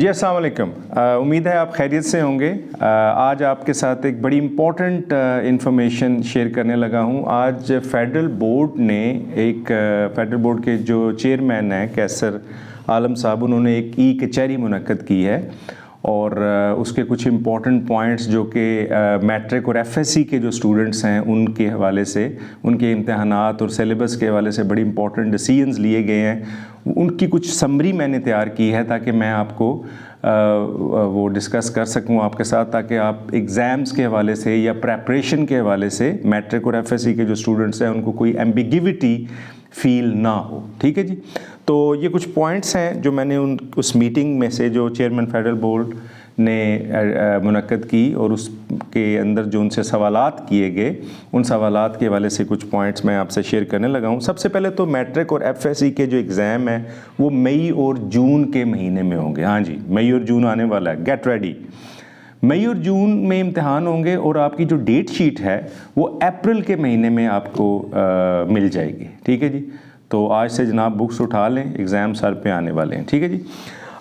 जी अस्सलाम वालेकुम। उम्मीद है आप खैरियत से होंगे। आज आपके साथ एक बड़ी इम्पॉर्टेंट इंफॉर्मेशन शेयर करने लगा हूँ। आज फेडरल बोर्ड के जो चेयरमैन हैं कैसर आलम साहब, उन्होंने एक ई कचहरी मुनक्कद की है और उसके कुछ इम्पॉर्टेंट पॉइंट्स जो कि मैट्रिक और एफएससी के जो स्टूडेंट्स हैं उनके हवाले से, उनके इम्तहानात और सिलेबस के हवाले से बड़ी इम्पॉर्टेंट डिसीजंस लिए गए हैं। उनकी कुछ समरी मैंने तैयार की है ताकि मैं आपको वो डिस्कस कर सकूं आपके साथ, ताकि आप एग्ज़ाम्स के हवाले से या प्रेपरेशन के हवाले से मैट्रिक और एफएससी के जो स्टूडेंट्स हैं उनको कोई एम्बिगिविटी फील ना हो। ठीक है जी। तो ये कुछ पॉइंट्स हैं जो मैंने उस मीटिंग में से जो चेयरमैन फेडरल बोर्ड ने मुनक्कद की और उसके अंदर जो उनसे सवालात किए गए, उन सवालात के हवाले से कुछ पॉइंट्स मैं आपसे शेयर करने लगा हूँ। सबसे पहले तो मैट्रिक और एफएससी के जो एग्ज़ाम हैं वो मई और जून के महीने में होंगे। हाँ जी, मई और जून आने वाला है, गेट रेडी। मई और जून में इम्तिहान होंगे और आपकी जो डेट शीट है वो अप्रैल के महीने में आपको मिल जाएगी। ठीक है जी। तो आज से जनाब बुक्स उठा लें, एग्ज़ाम सर पे आने वाले हैं। ठीक है जी।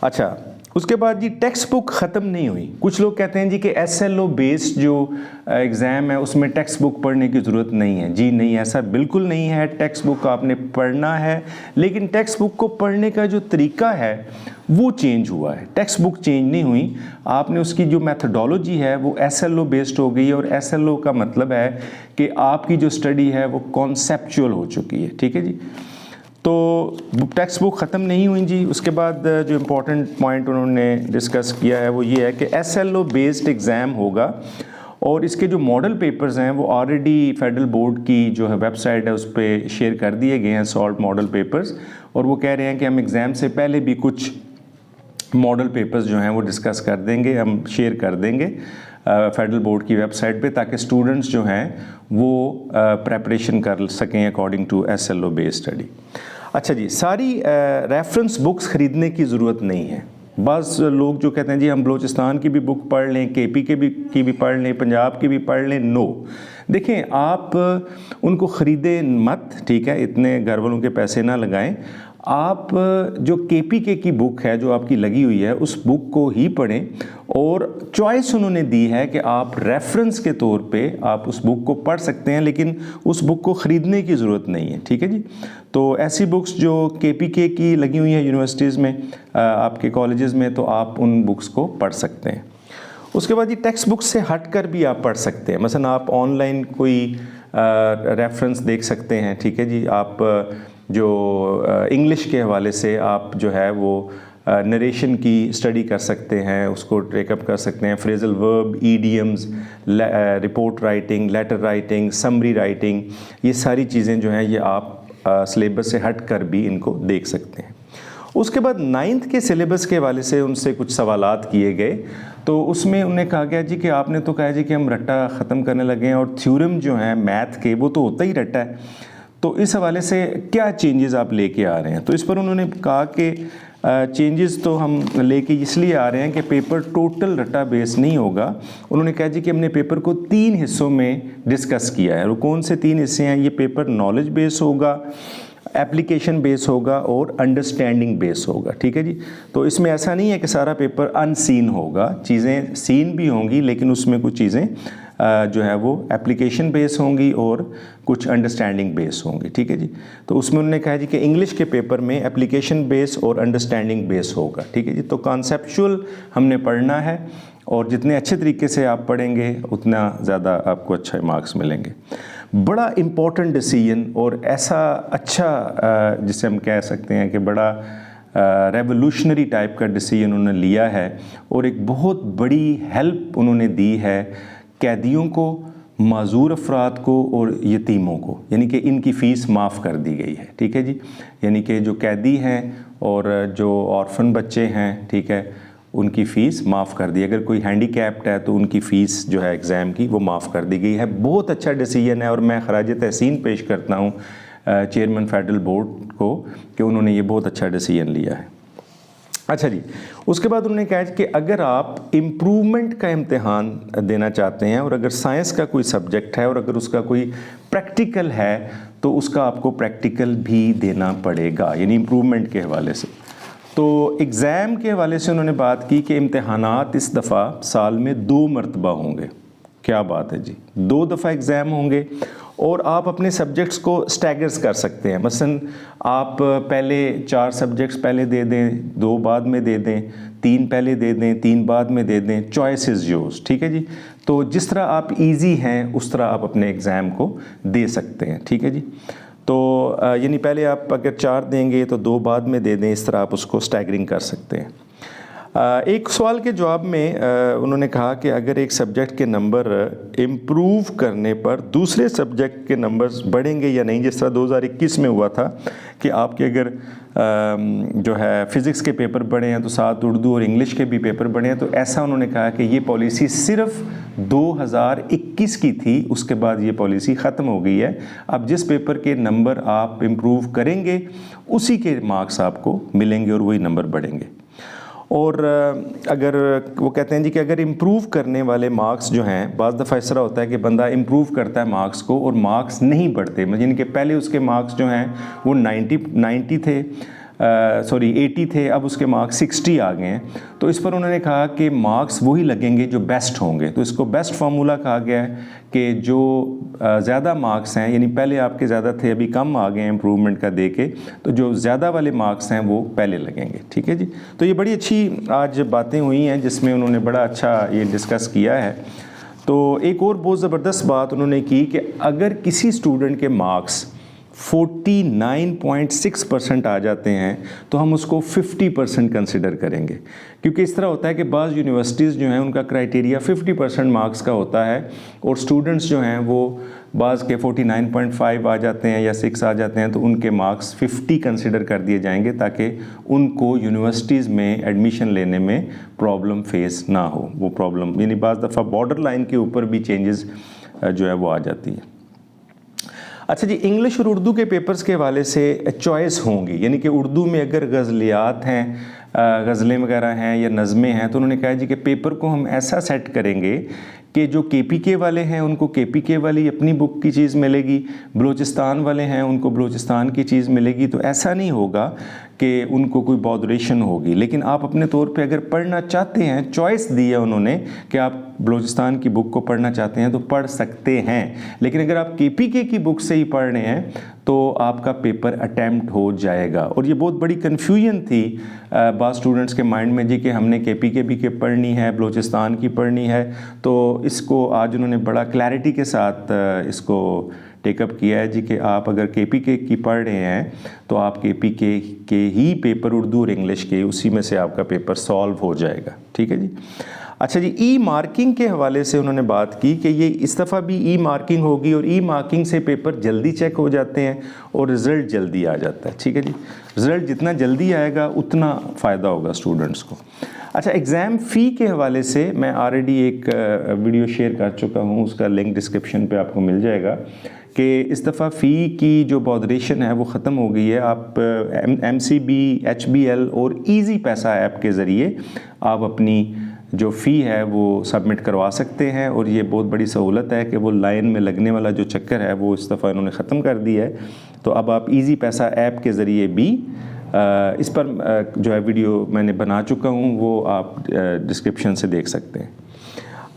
अच्छा, उसके बाद जी टेक्स्ट बुक ख़त्म नहीं हुई। कुछ लोग कहते हैं जी कि एसएलओ बेस्ड जो एग्ज़ाम है उसमें टेक्स्ट बुक पढ़ने की ज़रूरत नहीं है। जी नहीं, ऐसा बिल्कुल नहीं है। टेक्स्ट बुक आपने पढ़ना है, लेकिन टेक्स्ट बुक को पढ़ने का जो तरीका है वो चेंज हुआ है। टेक्स्ट बुक चेंज नहीं हुई, आपने उसकी जो मैथडोलॉजी है वो एसएलओ बेस्ड हो गई है। और एसएलओ का मतलब है कि आपकी जो स्टडी है वो कॉन्सेप्चुअल हो चुकी है। ठीक है जी। तो टेक्स्ट बुक ख़त्म नहीं हुई जी। उसके बाद जो इम्पोर्टेंट पॉइंट उन्होंने डिस्कस किया है वो ये है कि एसएलओ बेस्ड एग्ज़ाम होगा और इसके जो मॉडल पेपर्स हैं वो ऑलरेडी फेडरल बोर्ड की जो है वेबसाइट है उस पर शेयर कर दिए गए हैं, सॉल्व मॉडल पेपर्स। और वो कह रहे हैं कि हम एग्ज़ाम से पहले भी कुछ मॉडल पेपर्स जो हैं वो डिस्कस कर देंगे, हम शेयर कर देंगे फेडरल बोर्ड की वेबसाइट पे, ताकि स्टूडेंट्स जो हैं वो प्रेपरेशन कर सकें according to SLO based study. अच्छा जी, सारी रेफरेंस बुक्स ख़रीदने की ज़रूरत नहीं है। बस लोग जो कहते हैं जी हम बलूचिस्तान की भी बुक पढ़ लें, केपी की भी पढ़ लें, पंजाब की भी पढ़ लें। नो, देखें आप उनको ख़रीदें मत, ठीक है, इतने घर वालों के पैसे ना लगाएं। आप जो केपीके की बुक है जो आपकी लगी हुई है उस बुक को ही पढ़ें। और चॉइस उन्होंने दी है कि आप रेफरेंस के तौर पे आप उस बुक को पढ़ सकते हैं, लेकिन उस बुक को ख़रीदने की ज़रूरत नहीं है। ठीक है जी। तो ऐसी बुक्स जो केपीके की लगी हुई हैं यूनिवर्सिटीज़ में, आपके कॉलेजेस में, तो आप उन बुक्स को पढ़ सकते हैं। उसके बाद ये टेक्स्ट बुक से हट कर भी आप पढ़ सकते हैं। मसलन आप ऑनलाइन कोई रेफरेंस देख सकते हैं। ठीक है जी। आप जो इंग्लिश के हवाले से आप जो है वो नरेशन की स्टडी कर सकते हैं, उसको टेकअप कर सकते हैं। Phrasal verb, idioms, report writing, letter writing, summary writing, ये सारी चीज़ें जो हैं ये आप सिलेबस से हट कर भी इनको देख सकते हैं। उसके बाद 9th के सिलेबस के हवाले से उनसे कुछ सवालात किए गए। तो उसमें उन्हें कहा गया जी कि आपने तो कहा जी कि हम रट्टा ख़त्म करने लगे हैं और थ्योरम जो हैं मैथ के वो तो होता ही रट्टा है, तो इस हवाले से क्या चेंजेस आप लेके आ रहे हैं। तो इस पर उन्होंने कहा कि चेंजेस तो हम लेके इसलिए आ रहे हैं कि पेपर टोटल रट्टा बेस नहीं होगा। उन्होंने कहा जी कि हमने पेपर को 3 हिस्सों में डिस्कस किया है। और कौन से 3 हिस्से हैं? ये पेपर नॉलेज बेस होगा, एप्लीकेशन बेस होगा और अंडरस्टैंडिंग बेस होगा। ठीक है जी। तो इसमें ऐसा नहीं है कि सारा पेपर अनसीन होगा, चीज़ें सीन भी होंगी, लेकिन उसमें कुछ चीज़ें जो है वो एप्लीकेशन बेस होंगी और कुछ अंडरस्टैंडिंग बेस होंगी। ठीक है जी। तो उसमें उन्होंने कहा जी कि इंग्लिश के पेपर में एप्लीकेशन बेस और अंडरस्टैंडिंग बेस होगा। ठीक है जी। तो कॉन्सेप्चुअल हमने पढ़ना है और जितने अच्छे तरीके से आप पढ़ेंगे उतना ज़्यादा आपको अच्छे मार्क्स मिलेंगे। बड़ा इम्पॉर्टेंट डिसीजन और ऐसा अच्छा जिसे हम कह सकते हैं कि बड़ा रेवोल्यूशनरी टाइप का डिसीजन उन्होंने लिया है और एक बहुत बड़ी हेल्प उन्होंने दी है कैदियों को, माजूर अफराद को और यतीमों को, यानी कि इनकी फ़ीस माफ़ कर दी गई है। ठीक है जी। यानी कि जो कैदी हैं और जो ऑर्फन बच्चे हैं, ठीक है, उनकी फ़ीस माफ़ कर दी। अगर कोई हैंडीकैप्ड है तो उनकी फ़ीस जो है एग्ज़ाम की वो माफ़ कर दी गई है। बहुत अच्छा डिसीजन है और मैं खराज तहसीन पेश करता हूँ चेयरमैन फेडरल बोर्ड को कि उन्होंने ये बहुत अच्छा डिसीजन लिया है। अच्छा जी, उसके बाद उन्होंने कहा कि अगर आप इम्प्रूवमेंट का इम्तिहान देना चाहते हैं और अगर साइंस का कोई सब्जेक्ट है और अगर उसका कोई प्रैक्टिकल है तो उसका आपको प्रैक्टिकल भी देना पड़ेगा, यानी इम्प्रूवमेंट के हवाले से। तो एग्ज़ाम के हवाले से उन्होंने बात की कि इम्तहानात इस दफ़ा साल में 2 मरतबा होंगे। क्या बात है जी, 2 दफ़ा एग्ज़ाम होंगे और आप अपने सब्जेक्ट्स को स्टैगर्स कर सकते हैं। मसलन आप पहले 4 सब्जेक्ट्स पहले दे दें, 2 बाद में दे दें, 3 पहले दे दें, 3 बाद में दे दें, चॉइस इज़ योर्स, ठीक है जी। तो जिस तरह आप इजी हैं उस तरह आप अपने एग्ज़ाम को दे सकते हैं, ठीक है जी। तो यानी पहले आप अगर 4 देंगे तो 2 बाद में दे दें, इस तरह आप उसको स्टैगरिंग कर सकते हैं। एक सवाल के जवाब में उन्होंने कहा कि अगर एक सब्जेक्ट के नंबर इम्प्रूव करने पर दूसरे सब्जेक्ट के नंबर्स बढ़ेंगे या नहीं, जिस तरह 2021 में हुआ था कि आपके अगर जो है फ़िज़िक्स के पेपर बढ़े हैं तो साथ उर्दू और इंग्लिश के भी पेपर बढ़े हैं। तो ऐसा उन्होंने कहा कि ये पॉलिसी सिर्फ 2021 की थी, उसके बाद ये पॉलिसी ख़त्म हो गई है। अब जिस पेपर के नंबर आप इम्प्रूव करेंगे उसी के मार्क्स आपको मिलेंगे और वही नंबर बढ़ेंगे। और अगर वो कहते हैं जी कि अगर इम्प्रूव करने वाले मार्क्स जो हैं, बाज़ दफ़ा इस तरह होता है कि बंदा इम्प्रूव करता है मार्क्स को और मार्क्स नहीं बढ़ते, यानी कि पहले उसके मार्क्स जो हैं वो 90 थे, 80 थे, अब उसके मार्क्स 60 आ गए हैं। तो इस पर उन्होंने कहा कि मार्क्स वही लगेंगे जो बेस्ट होंगे। तो इसको बेस्ट फार्मूला कहा गया है कि जो ज़्यादा मार्क्स हैं, यानी पहले आपके ज़्यादा थे अभी कम आ गए हैं इम्प्रूवमेंट का दे के, तो जो ज़्यादा वाले मार्क्स हैं वो पहले लगेंगे, ठीक है जी। तो ये बड़ी अच्छी आज बातें हुई हैं जिसमें उन्होंने बड़ा अच्छा ये डिस्कस किया है। तो एक और बहुत ज़बरदस्त बात उन्होंने की कि अगर किसी स्टूडेंट के मार्क्स 49.6% आ जाते हैं तो हम उसको 50% कंसिडर करेंगे, क्योंकि इस तरह होता है कि बाज़ यूनिवर्सिटीज़ जो हैं उनका क्राइटेरिया 50% मार्क्स का होता है और स्टूडेंट्स जो हैं वो बाज़ के 49.5 आ जाते हैं या 6 आ जाते हैं, तो उनके मार्क्स 50 कंसिडर कर दिए जाएंगे ताकि उनको यूनिवर्सिटीज़ में एडमिशन लेने में प्रॉब्लम फेस ना हो। वो प्रॉब्लम यानी बाज़ दफ़ा बॉर्डर लाइन के ऊपर भी चेंजेस जो है वो आ जाती है। अच्छा जी, इंग्लिश और उर्दू के पेपर्स के हवाले से चॉइस होंगी, यानी कि उर्दू में अगर गज़लियात हैं, गज़लें वगैरह हैं या नज़में हैं, तो उन्होंने कहा जी कि पेपर को हम ऐसा सेट करेंगे कि जो KPK वाले हैं उनको KPK वाली अपनी बुक की चीज़ मिलेगी, बलूचिस्तान वाले हैं उनको बलूचिस्तान की चीज़ मिलेगी। तो ऐसा नहीं होगा कि उनको कोई बॉदरेशन होगी, लेकिन आप अपने तौर पे अगर पढ़ना चाहते हैं, चॉइस दी है उन्होंने कि आप बलूचिस्तान की बुक को पढ़ना चाहते हैं तो पढ़ सकते हैं, लेकिन अगर आप KPK की बुक से ही पढ़ रहे हैं तो आपका पेपर अटैम्प्ट हो जाएगा। और ये बहुत बड़ी कन्फ्यूजन थी बाज़ स्टूडेंट्स के माइंड में जी कि हमने KPK भी के पढ़नी है, बलूचिस्तान की पढ़नी है। तो इसको आज उन्होंने बड़ा क्लैरिटी के साथ इसको टेकअप किया है जी कि आप अगर KPK की पढ़ रहे हैं तो आप KPK के ही पेपर उर्दू और इंग्लिश के उसी में से आपका पेपर सॉल्व हो जाएगा, ठीक है जी। अच्छा जी, ई मार्किंग के हवाले से उन्होंने बात की कि ये इस दफ़ा भी ई मार्किंग होगी और ई मार्किंग से पेपर जल्दी चेक हो जाते हैं और रिज़ल्ट जल्दी आ जाता है, ठीक है जी। रिज़ल्ट जितना जल्दी आएगा उतना फ़ायदा होगा स्टूडेंट्स को। अच्छा, एग्ज़ाम फ़ी के हवाले से मैं ऑलरेडी एक वीडियो शेयर कर चुका हूँ, उसका लिंक डिस्क्रिप्शन पे आपको मिल जाएगा कि इस दफ़ा फ़ी की जो बॉदरेशन है वो ख़त्म हो गई है। आप MCB, HBL और ईजी पैसा ऐप के ज़रिए आप अपनी जो फ़ी है वो सबमिट करवा सकते हैं और ये बहुत बड़ी सहूलत है कि वो लाइन में लगने वाला जो चक्कर है वो इस दफ़ा इन्होंने ख़त्म कर दिया है। तो अब आप ईजी पैसा ऐप के ज़रिए भी इस पर जो है वीडियो मैंने बना चुका हूँ, वो आप डिस्क्रिप्शन से देख सकते हैं।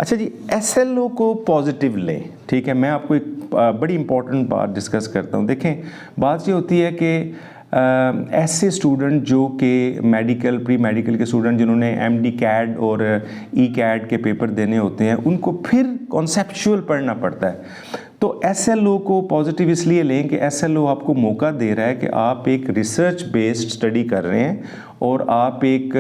अच्छा जी, SLO को पॉजिटिव लें, ठीक है। मैं आपको एक बड़ी इंपॉर्टेंट बात डिस्कस करता हूँ। देखें, बात ये होती है कि ऐसे स्टूडेंट जो कि मेडिकल, प्री मेडिकल के स्टूडेंट जिन्होंने MD CAD और ECAD के पेपर देने होते हैं, उनको फिर कॉन्सेप्चुअल पढ़ना पड़ता है। तो SLO को पॉजिटिव इसलिए लें कि SLO आपको मौका दे रहा है कि आप एक रिसर्च बेस्ड स्टडी कर रहे हैं और आप एक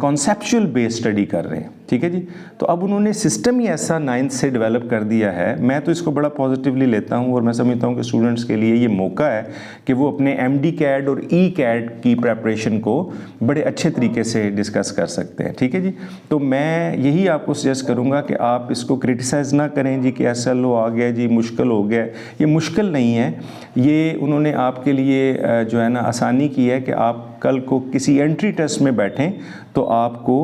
कॉन्सेप्चुअल बेस्ड स्टडी कर रहे हैं, ठीक है जी। तो अब उन्होंने सिस्टम ही ऐसा 9th से डेवलप कर दिया है। मैं तो इसको बड़ा पॉजिटिवली लेता हूँ और मैं समझता हूँ कि स्टूडेंट्स के लिए ये मौका है कि वो अपने MD CAD और ECAD की प्रेपरेशन को बड़े अच्छे तरीके से डिस्कस कर सकते हैं, ठीक है जी। तो मैं यही आपको सजेस्ट करूँगा कि आप इसको क्रिटिसाइज़ ना करें जी कि SLO आ गया जी, मुश्किल हो गया। ये मुश्किल नहीं है, ये उन्होंने आपके लिए जो है ना आसानी की है कि आप कल को किसी एंट्री टेस्ट में बैठें तो आपको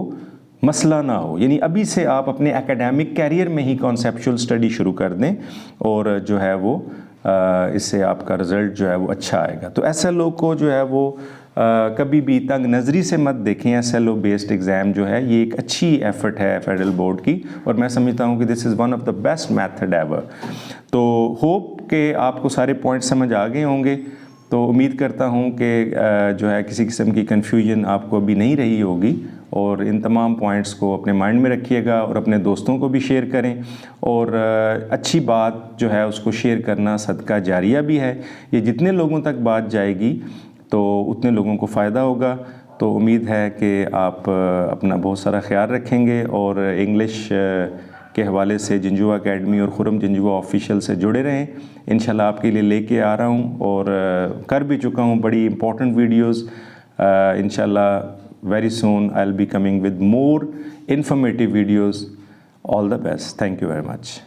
मसला ना हो। यानी अभी से आप अपने एकेडमिक कैरियर में ही कॉन्सेप्चुअल स्टडी शुरू कर दें और जो है वो इससे आपका रिज़ल्ट जो है वो अच्छा आएगा। तो SLO को जो है वो कभी भी तंग नज़री से मत देखें। SLO बेस्ड एग्ज़ाम जो है ये एक अच्छी एफ़र्ट है फेडरल बोर्ड की, और मैं समझता हूँ कि this is one of the best method ever. तो होप कि आपको सारे पॉइंट समझ आ गए होंगे। तो उम्मीद करता हूँ कि जो है किसी किस्म की कन्फ्यूजन आपको अभी नहीं रही होगी, और इन तमाम पॉइंट्स को अपने माइंड में रखिएगा और अपने दोस्तों को भी शेयर करें। और अच्छी बात जो है उसको शेयर करना सदका जारिया भी है। ये जितने लोगों तक बात जाएगी तो उतने लोगों को फ़ायदा होगा। तो उम्मीद है कि आप अपना बहुत सारा ख्याल रखेंगे और इंग्लिश के हवाले से जिंजुआ एकेडमी और खुरम जिंजुआ ऑफिशियल से जुड़े रहें। इंशाल्लाह आपके लिए लेके आ रहा हूँ और कर भी चुका हूँ बड़ी इंपॉर्टेंट वीडियोस। इंशाल्लाह very soon I will be coming with more informative videos. All the best. Thank you very much.